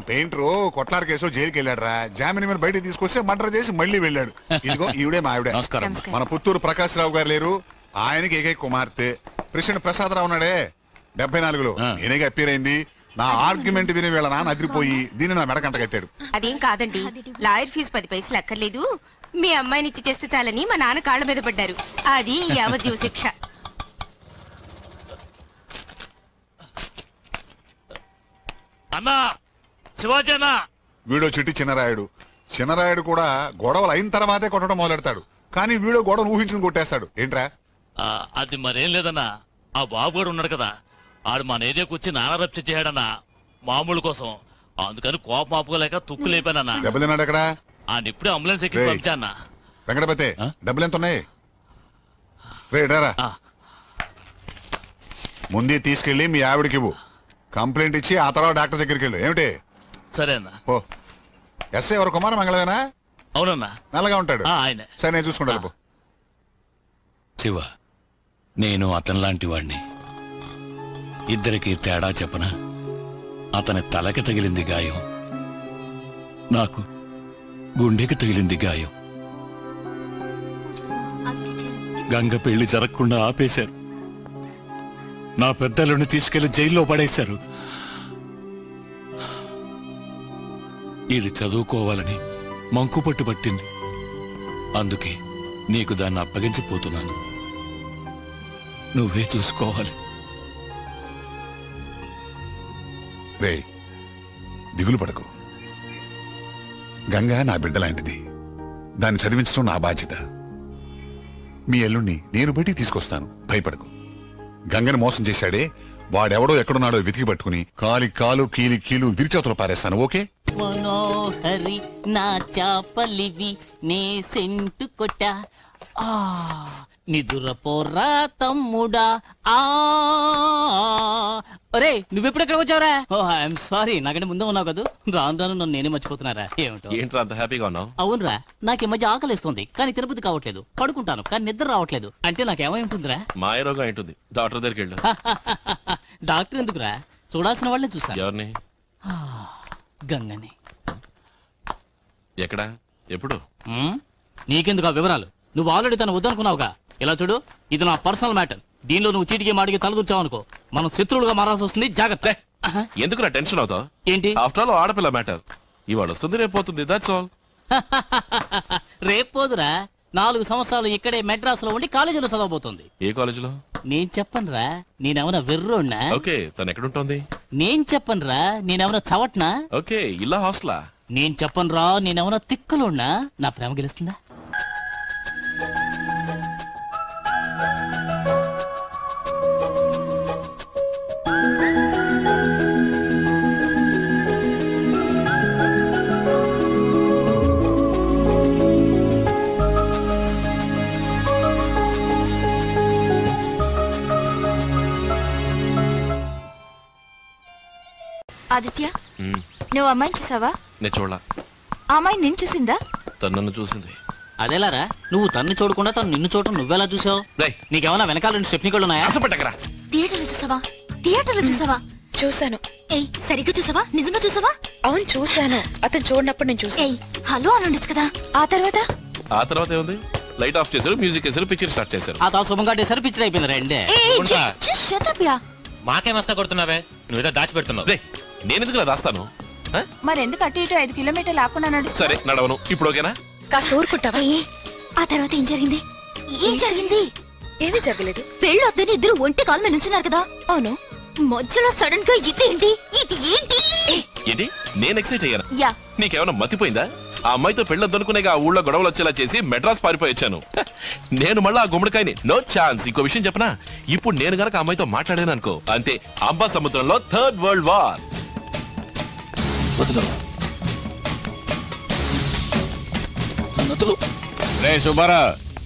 Painter కొట్లాడ case జైలుకి వెళ్ళాడురా. జామీన్ మీద బయటకు తీసుకొస్తే మర్డర్ చేసి మళ్ళీ వెళ్ళాడు. ఇదిగో ఈవిడే మా ఆవిడ. మన పుత్తూరు ప్రకాశ్ రావు గారు లేరు, ఆయనకి ఏకైక కుమార్తె ప్రెసిడెంట్ ప్రసాదరావు ఉన్నాడే 74లో, ఈయనగా అప్పీర్ అయింది. నా ఆర్గ్యుమెంట్ విని వీళ్ళ నాన్న అదిరిపోయి దీన్ని నా మెడకంట కట్టాడు. అదేం కాదండి, లాయర్ ఫీజు 10 పైసలు అక్కర్లేదు, మీ అమ్మాయిని ఇచ్చి చేస్తే చాలని మా నాన్న కాళ్ళ మీద పడ్డారు. అది యావజ్జీవ శిక్ష. అన్నా శివాజీ అన్నా. వీడో చిట్టి చిన్నరాయుడు కూడా గొడవలు అయిన తర్వాతే కొట్టడం మొదలెడతాడు. కానీ వీడో గొడవలు ఊహించుకుని కొట్టేస్తాడు. ఏంట్రా? అది మరేం లేదన్నా, ఆ బాబు గారు ఉన్నాడు కదా, ఆడు మన ఏరియాకి వచ్చి నాన్న రప్చ చేయడన్నా మామూలు కోసం. అందుకని కోపం ఆపుకోలేక తుక్కు లేపానన్నా. డబ్బులు తిన్నాడు ఎక్కడ? ఆయన ఇప్పుడే అంబులెన్స్ ఎక్కి పంపించా. వెంకటపతి డబ్బులు ఎంత ఉన్నాయి? రేడారా ముందే తీసుకెళ్ళి మీ ఆవిడకి ఇవ్వు. కంప్లైంట్ ఇచ్చి ఆ తర్వాత డాక్టర్ దగ్గరికి వెళ్ళు. ఏమిటి? సరే అన్నా. ఓ ఎస్ఐ ఎవరు? కుమార మంగళవేనా? అవునన్నా. నల్లగా ఉంటాడు. ఆయన. సరే నేను చూసుకుంటా. శివ, నేను అతని లాంటి వాడిని. ఇద్దరికి తేడా చెప్పన. అతని తలకి తగిలింది గాయం, నాకు గుండెకి తగిలింది గాయం. గంగ పెళ్లి జరగకుండా ఆపేశారు. నా పెద్దలను తీసుకెళ్లి జైల్లో పడేశారు. ఇది చదువుకోవాలని మంకుపట్టు పట్టింది. అందుకే నీకు దాన్ని అప్పగించిపోతున్నాను. నువ్వే చూసుకోవాలి. రే దిగులు పడకు. గంగ నా బిడ్డ లాంటిది. దాన్ని చదివించడం నా బాధ్యత. మీ ఎల్లుణ్ణి నేను బయటికి తీసుకొస్తాను. భయపడకు. గంగని మోసం చేశాడే వాడెవడో ఎక్కడున్నాడో వెతికి పట్టుకుని కాలు కీలి కీలు విరిచేతులు పారేస్తాను. ఓకే? మనోహరి నా చాపలివి నే సెంటు కొట్ట నిదురపోరా తమ్ముడా. అరే నువ్వెప్పుడెక్కడ వచ్చావురా? ఓ ఐఎమ్ సారీ, నాకంటే ముందే ఉన్నావు కదా. రాను రాను నన్ను నేనే మర్చిపోతున్నారా? ఏమిటో ఏంట్రా అంత హ్యాపీగా ఉన్నావు? అవునరా, నాకు ఈ మధ్య ఆకలిస్తుంది కానీ తిరుపతి కావట్లేదు. పడుకుంటాను కానీ నిద్ర రావట్లేదు. అంటే నాకేమై ఉంటుందిరా? మాయరోగం ఏంటుంది. డాక్టర్ దగ్గరికి వెళ్ళు. డాక్టర్ ఎందుకురా? చూడాల్సిన వాళ్ళని చూసాను. ఎవరిని? గంగని. ఎక్కడ? ఎప్పుడు? నీకెందుకు ఆ వివరాలు? నువ్వు ఆల్రెడీ తను వద్దనుకున్నావుగా. ఇలా చూడు, ఇది నా పర్సనల్ మ్యాటర్. దీనిలో నువ్వు చీటికి మాటికి తలదూర్చావనుకో మనం శత్రువులుగా మారాల్సి వస్తుంది. జాగ్రత్త. ఎందుకు నా టెన్షన్ అవుతావు? ఏంటి? ఆఫ్టర్ ఆల్ ఆడపిల్ల మ్యాటర్. ఇవాళ వస్తుంది రేపు పోతుంది. That's all. రేపు పోదురా, 4 సంవత్సరాలు ఇక్కడే మెడ్రాస్ లో ఉండి కాలేజీలో చదవబోతుంది. ఏ కాలేజీలో? నేను చెప్పనురా, నేనేమన్నా వెర్రోడ్నా? ఓకే, తను ఎక్కడుంటోంది? నేను చెప్పనురా, నేనేమన్నా చవట్నా? ఓకే, ఇల్లా హాస్టలా? నేను చెప్పనురా, నేనేమన్నా తిక్కలోడ్నా? నా ప్రేమ గెలుస్తుందా? ఆదిత్య, నువ్వు అమ్మాయిని చూసావా? నేను చూడలా. ఆ అమ్మాయి నిన్ను చూసిందా? తను నన్ను చూసింది. అదేలారా, నువ్వు తన్ను చూడకుండా తను నిన్ను చూడటం నువ్వెలా చూసావు? నీకేమన్నా వెనకాల 2 స్టెప్నికలు ఉన్నాయా? థియేటర్లో చూసావా? థియేటర్లో చూసావా? చూసాను. ఏయ్, సరిగ్గా చూసావా? నిజంగా చూసావా? అవును చూసాను. అతను చూడనప్పుడు నేను చూసాను. ఏయ్, హలో అని ఉండొచ్చు కదా. ఆ తర్వాత ఏముంది? లైట్ ఆఫ్ చేశారు, మ్యూజిక్ వేసారు, పిక్చర్ స్టార్ట్ చేశారు. ఆ తర్వాత శుభం కాటేశారు, పిక్చర్ అయిపోయింది. రెండే. మాకేం వస్తా కొడుతున్నావే? నువ్వేదో దాచిపెడుతున్నావు. నేనెందుకు దాస్తాను? మరెందుకు అటు ఇటు 5 కిలోమీటర్లు ఆకుండా నడుస్తా? సరే నడవను. ఇప్పుడు ఓకేనా? కాస్త ఊరుకుంటావా? ఆ తర్వాత ఏం జరిగింది? ఏమీ జరగలేదు. పెళ్ళొద్దని ఇద్దరు ఒంటి కాలు మీద నుంచున్నారు కదా. అవును. మధ్యలో సడన్ గా ఇదేంటి? ఏంటి? నేను ఎక్సైట్ అయ్యాను. యా, నీకేమైనా మతిపోయిందా? ఆ అమ్మాయితో పెళ్ళొద్దనుకునేగా ఆ ఊళ్ళో గొడవలు వచ్చేలా చేసి మెడ్రాస్ పారిపోయి వచ్చాను. నేను మళ్ళీ ఆ గుమ్మడికాయని నో ఛాన్స్. ఇంకో విషయం చెప్పనా? ఇప్పుడు నేను గనక ఆ అమ్మాయితో మాట్లాడాను అనుకో, అంతే, అంబా సముద్రంలో 3rd వరల్డ్ వార్. రే సుబ్బారా,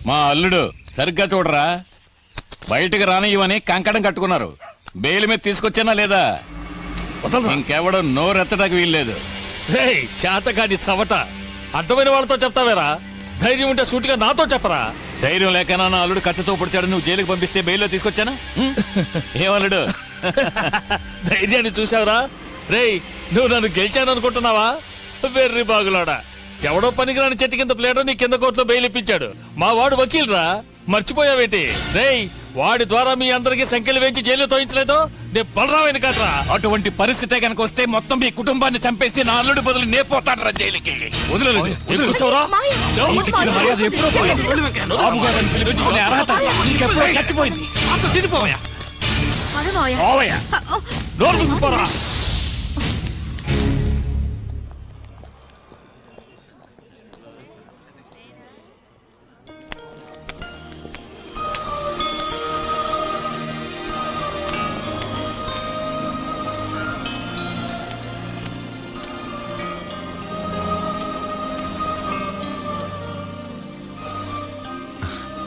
మా అల్లుడు సరిగ్గా చూడరా. బయటికి రానివ్వని కంకణం కట్టుకున్నారు. బెయిల్ మీద తీసుకొచ్చానా లేదా? ఇంకెవడం నోరెత్తడానికి వీల్లేదు. చేతగాని చవట, అడ్డమైన వాళ్ళతో చెప్తావేరా? ధైర్యం ఉంటే సూటిగా నాతో చెప్పరా. ధైర్యం లేకనా నా అల్లుడు కత్తితో పుడిచాడు, నువ్వు జైలుకి పంపిస్తే బెయిల్లో తీసుకొచ్చానా? ఏమల్లుడు? ధైర్యాన్ని చూసావురా? రేయ్, నువ్వు నన్ను గెలిచాను అనుకుంటున్నావా? వెర్రి బాగులాడా, ఎవడో పనికిరాని చెట్టు కింద ప్లేడో నీ కింద కోర్టులో బెయిల్ ఇప్పించాడు. మా వాడు వకీల్రా, మర్చిపోయావేంటి? రేయ్, వాడి ద్వారా మీ అందరికి సంఖ్యలు వేయించి జైలు తోయించలేదు. నే బలరామైన కట్రా. అటువంటి పరిస్థితే కనుక వస్తే మొత్తం మీ కుటుంబాన్ని చంపేసి నా అల్లుడు బదులు నే పోతాడు జైలుకి. వదిలేదు. కూర్చోరా. మర్యాద ఎప్పుడో పోయింది. బాబుగారని పిలిపించుకునే అర్హత నీకెప్పుడో చచ్చిపోయింది. తీసిపోవయ్యా. పోవయ్యా. నోరు మూసిపోరా.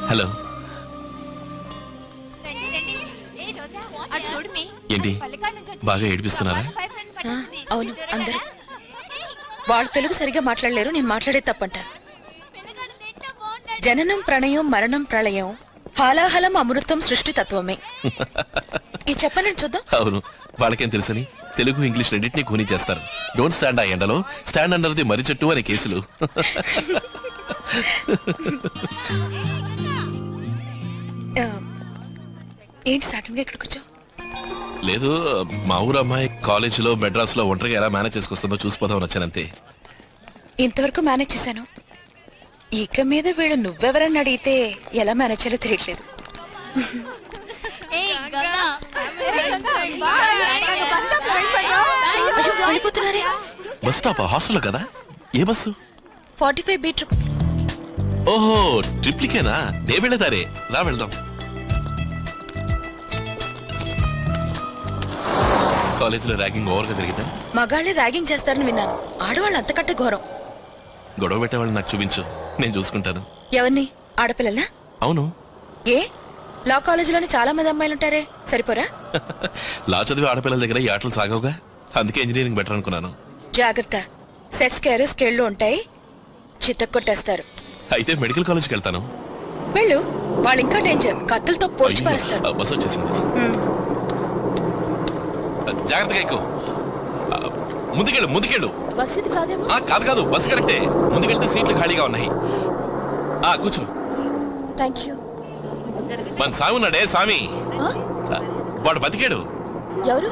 హలో, ఏంటి బాగా ఏడిపిస్తున్నారా? అవును, అందరూ వాళ్ళు తెలుగు సరిగా మాట్లాడలేరు, నేను మాట్లాడే తప్పంట. జననం ప్రణయం మరణం ప్రళయం హాలాహలం అమృతం సృష్టి తత్వమే. ఈ చెప్పాలని చూద్దాం. అవును, వాళ్ళకేం తెలుసని తెలుగు ఇంగ్లీష్ రెండింటినీ కూని చేస్తారు. డోంట్ స్టాండ్ ఆ ఎండలో, స్టాండ్ అండర్ ది మర్రి చెట్టు అనే కేసులు. ఏంటి సడన్ గా ఇక్కడికి వచ్చావు? లేదు, మా ఊరు అమ్మాయి కాలేజీలో మెడ్రాస్ లో ఒంటరిగా ఎలా మేనేజ్ చేసుకొస్తుందో చూసిపోతామని వచ్చానంతే. ఇంతవరకు మేనేజ్ చేశాను, ఇక మీద వీళ్ళు నువ్వెవరని అడిగితే ఎలా మేనేజ్ చేయాలో తెలియట్లేదు. వెళ్ళిపోతున్నారే. బస్ స్టాప్ హాస్టల్లో కదా? ఏ బస్సు? 45B trip. ఓహో, ట్రిప్లికేనా? నే వెళ్ళేదారే, రా వెళ్దాం. కాలేజీలో ర్యాగింగ్ ఓవర్గా జరిగితే మగాళ్ళే ర్యాగింగ్ చేస్తారని విన్నాను, ఆడవాళ్ళు అంతకంటే ఘోరం. గొడవ పెట్టేవాళ్ళని నాకు చూపించు, నేను చూసుకుంటాను. ఎవరిని? ఆడపిల్లలా? అవును. ఏ లా కాలేజీలోనే చాలా మంది అమ్మాయిలు ఉంటారే, సరిపోరా? లా చదివి ఆడపిల్లల దగ్గర ఈ ఆటలు సాగవుగా, అందుకే ఇంజనీరింగ్ బెటర్ అనుకున్నాను. జాగ్రత్త, సెట్స్ కేరస్ కేళ్ళు ఉంటాయి, చిత్తకొట్టేస్తారు. అయితే మెడికల్ కాలేజ్కి వెళ్తాను. వెళ్ళు, వాళ్ళు ఇంకా డేంజర్, కత్తులతో పొడిచి అయ్యో, పారేస్తారు. బస్ వచ్చేసింది. జాగ్రత్తగా ఎక్కువ. ముందుకెళ్ళు ముందుకెళ్ళు. బస్ ఇది కాదేమో. కాదు కాదు, బస్సు కరెక్టే. ముందుకెళ్తే సీట్లు ఖాళీగా ఉన్నాయి. కూర్చో. Thank you. మన సామి ఉన్నాడే, సామి, వాడు బతికాడు. ఎవరు?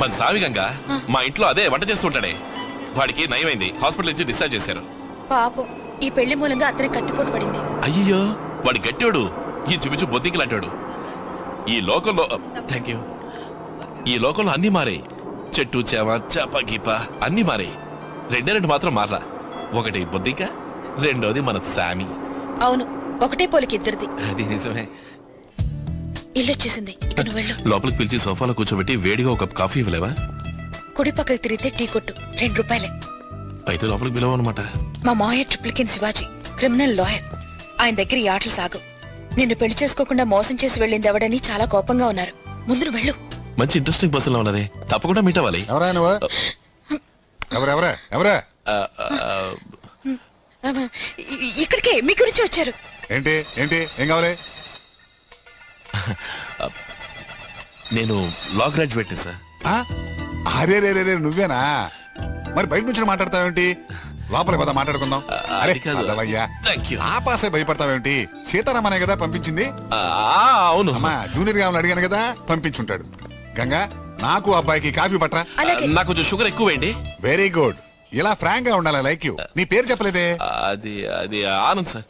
మన సామి గంగ మా ఇంట్లో అదే వంట చేస్తుంటాడే, వాడికి నయమైంది, హాస్పిటల్ నుంచి డిశ్చార్జ్ చేశారు. పాపం, ఈ పెళ్లి మూలంగా అతనికి కత్తిపోటు పడింది. అయ్యో, వాడి గట్టాడు, ఈ చుమిచు బొద్దింకలాంటాడు. ఈ లోకంలో థ్యాంక్ యూ, ఈ లోకంలో అన్ని మారాయి. చెట్టు చేమ చేప గీప అన్ని మారాయి. రెండు మాత్రం మారలా. ఒకటి బొద్దింక, రెండోది మన సామి. అవును, ఒకటే పోలికి ఇద్దరిది. అది నిజమే. ఇల్లు వచ్చేసింది, ఇక నువ్వు వెళ్ళు. లోపలికి పిలిచి సోఫాలో కూర్చోబెట్టి వేడిగా ఒక కాఫీ ఇవ్వలేవా? కుడి పక్కకి తిరిగితే టీ కొట్టు, ₹2. అయితే లోపలికి పిలవ అనమాట. మా మావయ్య ట్రిప్లికేన్ శివాజీ, క్రిమినల్ లాయర్. ఆయన దగ్గర ఈ ఆటలు సాగు. నిన్ను పెళ్లి చేసుకోకుండా మోసం చేసి వెళ్ళింది ఎవడని చాలా కోపంగా ఉన్నారు. ముందు నువ్వు వెళ్ళు. మంచి ఇంట్రెస్టింగ్ పర్సన్ లా ఉన్నారే, తప్పకుండా మీట్ అవ్వాలి. ఎవరా? ఇక్కడికే మీ గురించి వచ్చారు. ఏంటి ఏంటి ఏం కావాలి? నేను లా గ్రాడ్యుయేట్ సార్. అరే రే రే, నువ్వేనా? మరి బయట నుంచి మాట్లాడతావేంటి? లోపలికి పద, మాట్లాడుకుందాం. అరే అయ్యా, ఆ పాసే భయపడతావేంటి? సీతారామనే కదా పంపించింది. అవును అమ్మా, జూనియర్ గా అడిగాను కదా, పంపించుంటాడు. గంగా, నాకు అబ్బాయికి కాఫీ పట్రా. నాకు కొంచెం షుగర్ ఎక్కువేండి. వెరీ గుడ్, ఇలా ఫ్రాంక్ గా ఉండాలి. Like you. నీ పేరు చెప్పలేదే? అది అది ఆనంద్ సార్.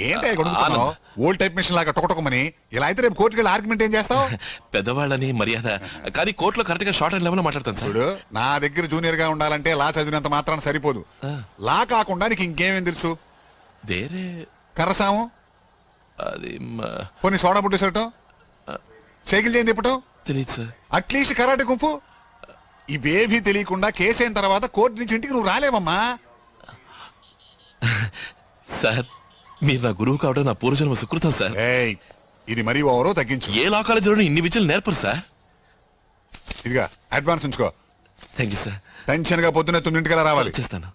ఏంటి కొడుకుతున్నావు? ఓల్డ్ టైప్ మిషన్ లాగా టొకటొకమని. ఇలా అయితే రేపు కోర్టుకి వెళ్ళి ఆర్గ్యుమెంట్ ఏం చేస్తావు? పెద్దవాళ్ళని మర్యాద, కానీ కోర్టులో కరెక్ట్ గా షార్ట్ అండ్ లెవెల్ మాట్లాడతాను సార్. నా దగ్గర జూనియర్ గా ఉండాలంటే లా చదివినంత మాత్రం సరిపోదు. లా కాకుండా నీకు ఇంకేమేం తెలుసు? వేరే కర్రసాము, అది కొన్ని సోడా బుడ్డి సరటం, సైకిల్ చేయి తిప్పటం తెలియదు సార్. At least karate kung fu. ఇవేవీ తెలియకుండా కేసు అయిన తర్వాత కోర్టు నుంచి ఇంటికి నువ్వు రాలేవమ్మా. సార్, మీరు నా గురువు కావడం నా పూర్వజన్మ సుకృతం సార్. ఇది మరీ ఓవరో తగ్గించు. ఏ లా కాలేజీలో ఇన్ని విద్యలు నేర్పరు సార్. ఇదిగా అడ్వాన్స్ ఉంచుకో. Thank you sir. టెన్షన్ గా పొద్దున్నే 9 గంటలకల్లా రావాలి. చేస్తాను.